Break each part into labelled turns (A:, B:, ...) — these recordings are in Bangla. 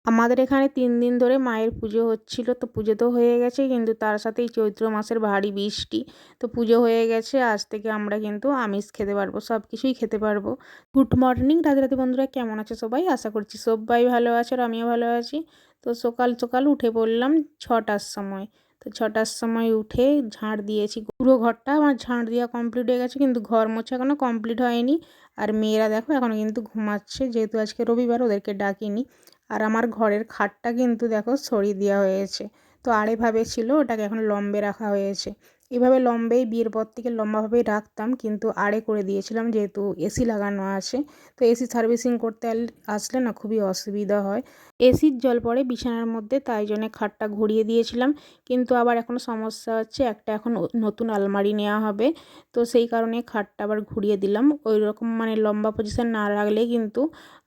A: আমাদের এখানে 3 দিন ধরে মায়ের পুজো হচ্ছিল। তো পুজো তো হয়ে গেছে, কিন্তু তার সাথেই চৈত্র মাসের ভারী বৃষ্টি। তো পুজো হয়ে গেছে, আজ থেকে আমরা কিন্তু আমিষ খেতে পারবো, সব কিছুই খেতে পারবো। গুড মর্নিং, রাধে রাধে বন্ধুরা, কেমন আছে সবাই? আশা করছি সবাই ভালো আছে আর আমিও ভালো আছি। তো সকাল সকাল উঠে পড়লাম 6টার সময়। তো 6টার সময় উঠে ঝাঁট দিয়েছি, পুরো ঘরটা আমার ঝাঁট দেওয়া কমপ্লিট হয়ে গেছে, কিন্তু ঘর মোছা এখনও কমপ্লিট হয়নি। আর মেয়েরা দেখো এখনও কিন্তু ঘুমাচ্ছে, যেহেতু আজকে রবিবার ওদেরকে ডাকিনি। আর আমার ঘরের খাটটা কিন্তু দেখো সরিয়ে দেওয়া হয়েছে। তো আড়েভাবে ছিল, ওটাকে এখন লম্বে রাখা হয়েছে। এভাবে লম্বেই বিয়ের পর থেকে লম্বাভাবেই রাখতাম, কিন্তু আড়ে করে দিয়েছিলাম, যেহেতু এসি লাগানো আছে। তো এসি সার্ভিসিং করতে আসলে না খুবই অসুবিধা হয়। এসির জল পড়ে বিছানার মধ্যে, তাই জন্য খাটটা ঘুরিয়ে দিয়েছিলাম। কিন্তু আবার এখন সমস্যা হচ্ছে, একটা এখন নতুন আলমারি নেওয়া হবে। তো সেই কারণে খাটটা আবার ঘুরিয়ে দিলাম। ওই রকম মানে লম্বা পজিশন না রাখলে কিন্তু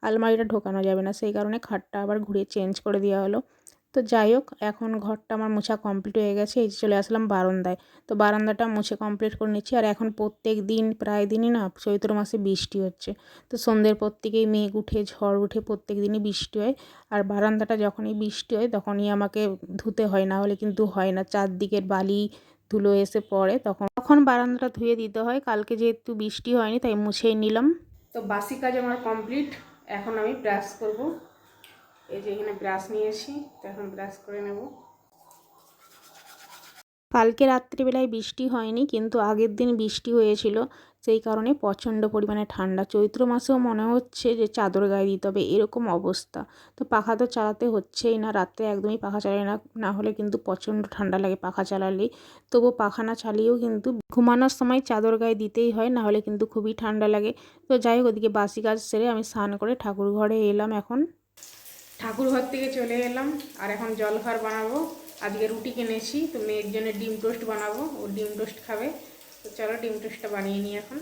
A: আলমারিটা ঢোকানো যাবে না, সেই কারণে খাটটা আবার ঘুরিয়ে চেঞ্জ করে দেওয়া হলো। তো যাই হোক, এখন ঘরটা আমার মোছা কমপ্লিট হয়ে গেছে। এই যে চলে আসলাম বারান্দায়। তো বারান্দাটা মুছে কমপ্লিট করে নিচ্ছি। আর এখন প্রত্যেক দিন প্রায় দিনই না চৈত্র মাসে বৃষ্টি হচ্ছে। তো সন্ধ্যের পর থেকেই মেঘ উঠে ঝড় উঠে প্রত্যেক দিনই বৃষ্টি হয়। আর বারান্দাটা যখনই বৃষ্টি হয় তখনই আমাকে ধুতে হয়, না হলে কিন্তু হয় না, চারদিকের বালি ধুলো এসে পড়ে, তখন বারান্দাটা ধুয়ে দিতে হয়। কালকে যেহেতু বৃষ্টি হয়নি তাই মুছেই নিলাম। তো বাসি কাজ আমার কমপ্লিট। এখন আমি ব্রাশ করব। এই যে এখানে ব্রাশ নিয়েছি, তো এখন ব্রাশ করে নেব। কালকে রাত্রিবেলায় বৃষ্টি হয়নি, কিন্তু আগের দিন বৃষ্টি হয়েছিল, সেই কারণে প্রচণ্ড পরিমাণে ঠান্ডা। চৈত্র মাসেও মনে হচ্ছে যে চাদর গায়ে দিতে হবে, এরকম অবস্থা। তো পাখা তো চালাতে হচ্ছেই না, রাত্রে একদমই পাখা চালাই না, না হলে কিন্তু প্রচণ্ড ঠান্ডা লাগে পাখা চালালেই। তবু পাখা না চালিয়েও কিন্তু ঘুমানোর সময় চাদর গায়ে দিতেই হয়, না হলে কিন্তু খুবই ঠান্ডা লাগে। তো যাই হোক, ওদিকে বাসি কাজ সেরে আমি স্নান করে ঠাকুর ঘরে এলাম। এখন ঠাকুর ঘর থেকে চলে এলাম, আর এখন জলখাবার বানাবো। আজকে রুটি কিনেছি, তো মেয়ের জন্য ডিম টোস্ট বানাবো, ও ডিম টোস্ট খাবে। তো চলো ডিম টোস্টটা বানিয়ে নিই এখন।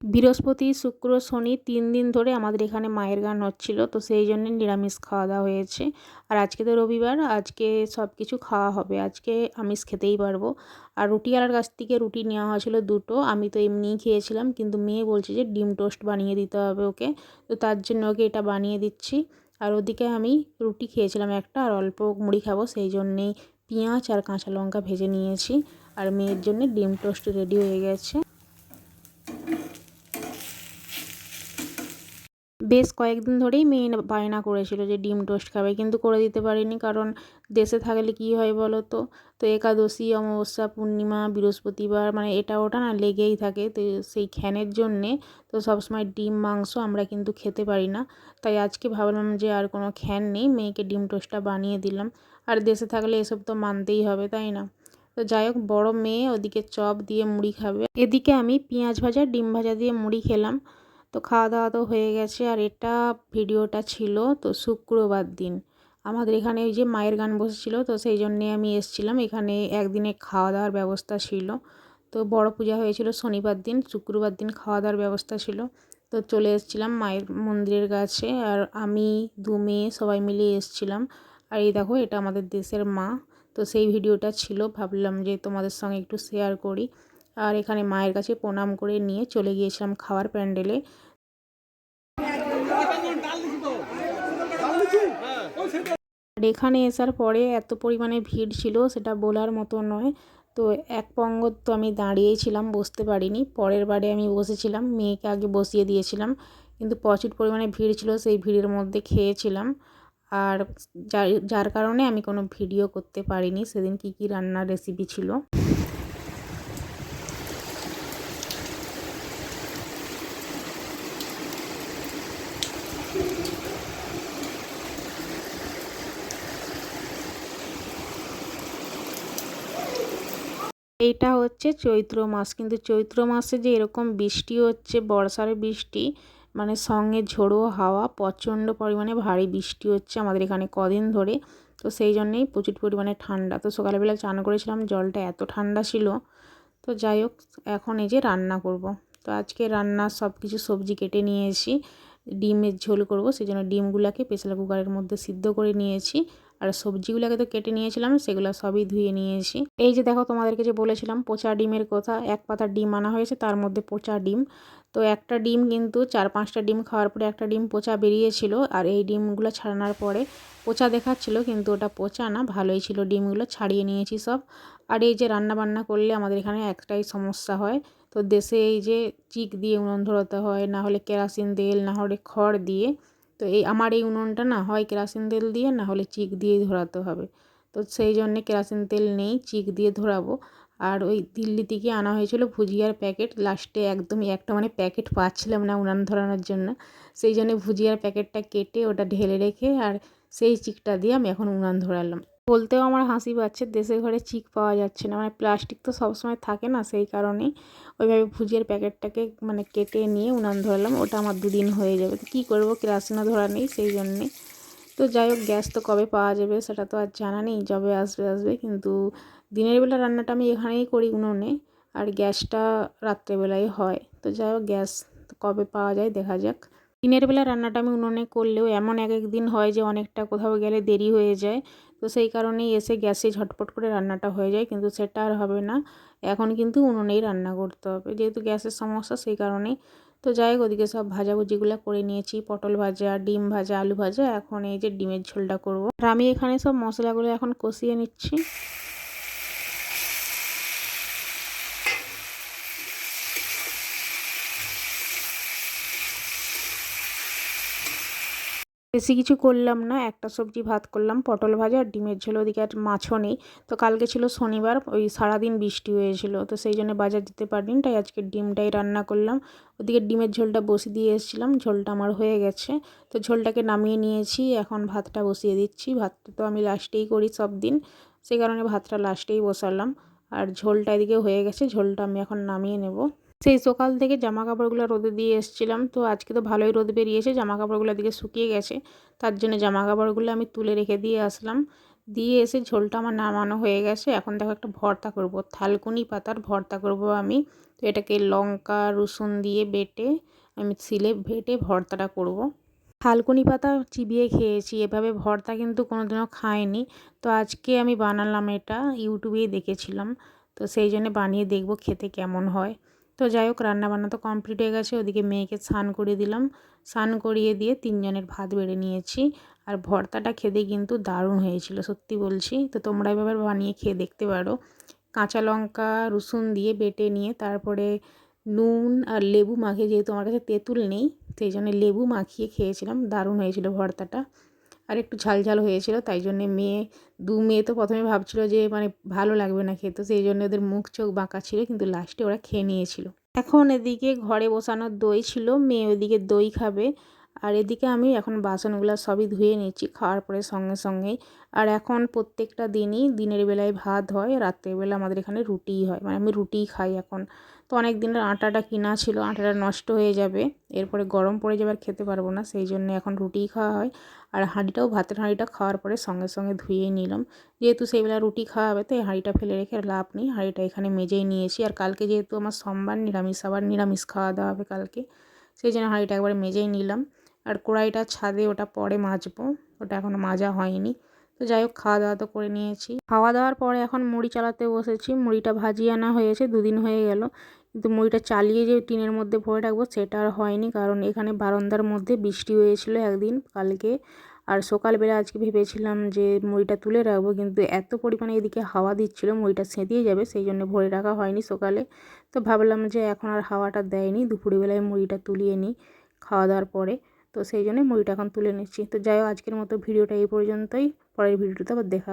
A: বৃহস্পতি, শুক্র, শনি 3 দিন ধরে আমাদের এখানে মায়ের গান হচ্ছিল, তো সেই জন্য নিরামিষ খাওয়া দাওয়া হয়েছে। আর আজকে তো রবিবার, আজকে সব কিছু খাওয়া হবে, আজকে আমিষ খেতেই পারবো। আর রুটিওয়ালার কাছ থেকে রুটি নেওয়া হয়েছিল 2টো, আমি তো এমনিই খেয়েছিলাম, কিন্তু মেয়ে বলছে যে ডিম টোস্ট বানিয়ে দিতে হবে ওকে। তো তার জন্য ওকে এটা বানিয়ে দিচ্ছি। আর ওদিকে আমি রুটি খেয়েছিলাম একটা, আর অল্প মুড়ি খাবো, সেই জন্যেই পেঁয়াজ আর কাঁচা লঙ্কা ভেজে নিয়েছি। আর মেয়ের জন্য ডিম টোস্ট রেডি হয়ে গেছে। বেশ কয়েকদিন ধরেই মেয়ে বায়না করেছিল যে ডিম টোস্ট খাবে, কিন্তু করে দিতে পারিনি, কারণ দেশে থাকলে কি হয় বলো তো। তো একাদশী, অমাবস্যা, পূর্ণিমা, বৃহস্পতিবার, মানে এটা ওটা না লেগেই থাকে, তো সেই খ্যানের জন্যে তো সবসময় ডিম মাংস আমরা কিন্তু খেতে পারি না। তাই আজকে ভাবলাম যে আর কোনো খ্যান নেই, মেয়েকে ডিম টোস্টটা বানিয়ে দিলাম। আর দেশে থাকলে এসব তো মানতেই হবে, তাই না? তো যাই হোক, বড় মেয়ে ওদিকে চপ দিয়ে মুড়ি খাবে, এদিকে আমি পেঁয়াজ ভাজা ডিম ভাজা দিয়ে মুড়ি খেলাম। তো খাওয়া দাওয়া তো হয়ে গেছে। আর এটা ভিডিওটা ছিল তো শুক্রবার দিন, আমাদের এখানে ওই যে মায়ের গান বসেছিল, তো সেই জন্যে আমি এসেছিলাম এখানে। একদিনে খাওয়া দাওয়ার ব্যবস্থা ছিল, তো বড় পূজা হয়েছিল শনিবার দিন, শুক্রবার দিন খাওয়া দাওয়ার ব্যবস্থা ছিল। তো চলে এসেছিলাম মায়ের মন্দিরের কাছে, আর আমি 2 মেয়ে সবাই মিলে এসেছিলাম। আর এই দেখো, এটা আমাদের দেশের মা। তো সেই ভিডিওটা ছিল, ভাবলাম যে তোমাদের সঙ্গে একটু শেয়ার করি। আর এখানে মায়ের কাছে প্রণাম করে নিয়ে চলে গিয়েছিলাম খাওয়ার প্যান্ডেলে। আর এখানে আসার পরে এত পরিমাণে ভিড় ছিল, সেটা বলার মতো নয়। তো এক পঙ্গত তো আমি দাঁড়িয়েই ছিলাম, বসতে পারিনি। পরের বারে আমি বসেছিলাম, মেয়েকে আগে বসিয়ে দিয়েছিলাম, কিন্তু প্রচুর পরিমাণে ভিড় ছিল, সেই ভিড়ের মধ্যে খেয়েছিলাম। আর যার যার কারণে আমি কোনো ভিডিও করতে পারিনি সেদিন কী কী রান্নার রেসিপি ছিল। এইটা হচ্ছে চৈত্র মাস, কিন্তু চৈত্র মাসে যে এরকম বৃষ্টি হচ্ছে, বর্ষার বৃষ্টি, মানে সঙ্গে ঝোড়ো হাওয়া, প্রচণ্ড পরিমাণে ভারী বৃষ্টি হচ্ছে আমাদের এখানে কদিন ধরে। তো সেই জন্যেই প্রচুর পরিমাণে ঠান্ডা। তো সকালবেলা চান করেছিলাম, জলটা এত ঠান্ডা ছিল। তো যাই হোক, এখন এই যে রান্না করব। তো আজকে রান্না সব কিছু সবজি কেটে নিয়েছি, ডিমের ঝোল করব, সেই জন্য ডিমগুলোকে প্রেসার কুকারের মধ্যে সিদ্ধ করে নিয়েছি। আর সবজিগুলোকে তো কেটে নিয়েছিলাম, সেগুলো সবই ধুয়ে নিয়েছি। এই যে দেখো, তোমাদেরকে যে বলেছিলাম পচা ডিমের কথা, 1 পাতা ডিম আনা হয়েছে, তার মধ্যে পচা ডিম। তো একটা ডিম কিন্তু 4-5টা ডিম খাওয়ার পরে একটা ডিম পচা বেরিয়েছিল, আর এই ডিমগুলো ছাড়ানোর পরে পচা দেখাচ্ছিল কিন্তু ওটা পচা না, ভালোই ছিল। ডিমগুলো ছাড়িয়ে নিয়েছি সব। আর এই যে রান্না বান্না করলে আমাদের এখানে একটাই সমস্যা হয়, তো দেশে এই যে চিক দিয়ে উনুন ধরাতে হয়, না হলে কেরোসিন তেল, না হলে খড় দিয়ে। তো আমার এই উনুনটা না হয় কেরোসিন তেল দিয়ে, না হলে চিক দিয়েই ধরাতে হবে। তো সেই জন্যে কেরোসিন তেল নেই, চিক দিয়ে ধরাবো। আর ওই দিল্লি থেকে আনা হয়েছিল ভুজিয়ার প্যাকেট, লাস্টে একদমই একটা মানে প্যাকেট পাচ্ছিলাম না উনান ধরানোর জন্য, সেই জন্য ভুজিয়ার প্যাকেটটা কেটে ওটা ঢেলে রেখে আর সেই চিকটা দিয়ে আমি এখন উনান ধরালাম। বলতেও আমার হাসি পাচ্ছে, দেশের ঘরে চিক পাওয়া যাচ্ছে না, মানে প্লাস্টিক তো সবসময় থাকে না, সেই কারণেই ওইভাবে ভুজিয়ার প্যাকেটটাকে মানে কেটে নিয়ে উনান ধরালাম। ওটা আমার 2 দিন হয়ে যাবে, তো কী করবো, কেরোসিনও ধরা নেই সেই জন্যে। তো যাই হোক, গ্যাস তো কবে পাওয়া যাবে সেটা তো আর জানা নেই, যবে আসবে। কিন্তু দিনের বেলা রান্নাটা আমি এখানেই করি উনুনে, আর গ্যাসটা রাত্রেবেলায় হয়। তো যাই হোক, গ্যাস কবে পাওয়া যায় দেখা যাক। দিনের বেলা রান্নাটা আমি উনুনে করলেও এমন এক এক দিন হয় যে অনেকটা কোথাও গেলে দেরি হয়ে যায়, তো সেই কারণেই এসে গ্যাসে ঝটপট করে রান্নাটা হয়ে যায়, কিন্তু সেটা আর হবে না। এখন কিন্তু উনুনেই রান্না করতে হবে, যেহেতু গ্যাসের সমস্যা সেই কারণেই। তো যাই হোক, ওদিকে সব ভাজাভুজিগুলো করে নিয়েছি, পটল ভাজা, ডিম ভাজা, আলু ভাজা। এখন এই যে ডিমের ঝোলটা করব, আর আমি এখানে সব মশলাগুলো এখন কষিয়ে নিচ্ছি। বেশি কিছু করলাম না, একটা সবজি ভাত করলাম, পটল ভাজা আর ডিমের ঝোল। ওদিকে আর মাছও নেই, তো কালকে ছিল শনিবার, ওই সারাদিন বৃষ্টি হয়েছিল, তো সেই জন্য বাজার দিতে পারিনি, তাই আজকে ডিমটাই রান্না করলাম। ওদিকে ডিমের ঝোলটা বসিয়ে দিয়ে এসেছিলাম, ঝোলটা আমার হয়ে গেছে, তো ঝোলটাকে নামিয়ে নিয়েছি। এখন ভাতটা বসিয়ে দিচ্ছি, ভাতটা তো আমি লাস্টেই করি সব দিন, সেই কারণে ভাতটা লাস্টেই বসালাম। আর ঝোলটা এদিকে হয়ে গেছে, ঝোলটা আমি এখন নামিয়ে নেব। সেই সকাল থেকে জামা কাপড়গুলো রোদে দিয়ে এসেছিলাম, তো আজকে তো ভালোই রোদ বেরিয়েছে, জামা কাপড়গুলো দিকে শুকিয়ে গেছে, তার জন্য জামা কাপড়গুলো আমি তুলে রেখে দিয়ে আসলাম। দিয়ে এসে ঝোলটা আমার নামানো হয়ে গেছে, এখন দেখো একটা ভর্তা করব, থালকুনি পাতার ভর্তা করব আমি। তো এটাকে লঙ্কা রসুন দিয়ে বেটে আমি সিলে বেটে ভর্তাটা করব। থালকুনি পাতা চিবিয়ে খেয়েছি, এভাবে ভর্তা কিন্তু কোনোদিনও খাইনি, তো আজকে আমি বানালাম, এটা ইউটিউবেই দেখেছিলাম, তো সেই জন্য বানিয়ে দেখব খেতে কেমন হয়। তো যাই হোক, রান্নাবান্না তো কমপ্লিট হয়ে গেছে, ওদিকে মেয়েকে স্নান করিয়ে দিলাম, স্নান করিয়ে দিয়ে 3 জনের ভাত বেড়ে নিয়েছি। আর ভর্তাটা খেতে কিন্তু দারুণ হয়েছিল, সত্যি বলছি। তো তোমরা এভাবে বানিয়ে খেয়ে দেখতে পারো। কাঁচা লঙ্কা রসুন দিয়ে বেটে নিয়ে তারপরে নুন আর লেবু মাখিয়ে, যেহেতু আমার কাছে তেঁতুল নেই সেই জন্য লেবু মাখিয়ে খেয়েছিলাম, দারুণ হয়েছিল ভর্তাটা। আর একটু ঝাল ঝাল হয়েছিল, তাই জন্যে দু মেয়ে তো প্রথমে ভাবছিল যে মানে ভালো লাগবে না খেতে, সেই জন্য ওদের মুখ চোখ বাঁকা ছিল, কিন্তু লাস্টে ওরা খেয়ে নিয়েছিল। এখন এদিকে ঘরে বসানো দই ছিল, মেয়ে ওইদিকে দই খাবে, আর এদিকে আমি এখন বাসনগুলো সবই ধুয়ে নিচ্ছি খাওয়ার পরে সঙ্গে সঙ্গেই। আর এখন প্রত্যেকটা দিনই দিনের বেলায় ভাত হয়, রাত্রেবেলা আমাদের এখানে রুটিই হয়, মানে আমি রুটিই খাই এখন। তো অনেক দিনের আটাটা কিনা ছিল, আটাটা নষ্ট হয়ে যাবে, এরপরে গরম পড়ে যাবে আর খেতে পারবো না, সেই জন্য এখন রুটিই খাওয়া হয়। আর হাঁড়িটাও, ভাতের হাঁড়িটা খাওয়ার পরে সঙ্গে সঙ্গে ধুয়েই নিলাম, যেহেতু সেইবেলা রুটি খাওয়া হবে, তো এই হাঁড়িটা ফেলে রেখে লাভ নেই, হাঁড়িটা এখানে মেজেই নিয়েছি। আর কালকে যেহেতু আমার সোমবার নিরামিষ, আবার নিরামিষ খাওয়া দাওয়া হবে কালকে, সেই জন্য হাঁড়িটা একবার মেজেই নিলাম। আর কড়াইটা ছাদে, ওটা পরে মাজবো, ওটা এখনও মাজা হয়নি। তো যাই হোক, খাওয়া দাওয়া তো করে নিয়েছি, খাওয়া দাওয়ার পরে এখন মুড়ি চালাতে বসেছি। মুড়িটা ভাজিয়ে আনা হয়েছে, 2 দিন হয়ে গেল, কিন্তু মুড়িটা চালিয়ে যে টিনের মধ্যে ভরে রাখবো সেটা আর হয়নি, কারণ এখানে বারান্দার মধ্যে বৃষ্টি হয়েছিল একদিন কালকে। আর সকালবেলা আজকে ভেবেছিলাম যে মুড়িটা তুলে রাখবো, কিন্তু এত পরিমাণে এদিকে হাওয়া দিচ্ছিল মুড়িটা সেঁধিয়ে যাবে, সেই জন্য ভরে রাখা হয়নি সকালে। তো ভাবলাম যে এখন আর হাওয়াটা দেয়নি, দুপুরবেলায় মুড়িটা তুলিয়ে নিই খাওয়া দাওয়ার পরে, তো সেই জন্য মুড়িটা এখন তুলে নিচ্ছি। তো যাই হোক, আজকের মতো ভিডিওটা এই পর্যন্তই, পরের ভিডিওতে আবার দেখা।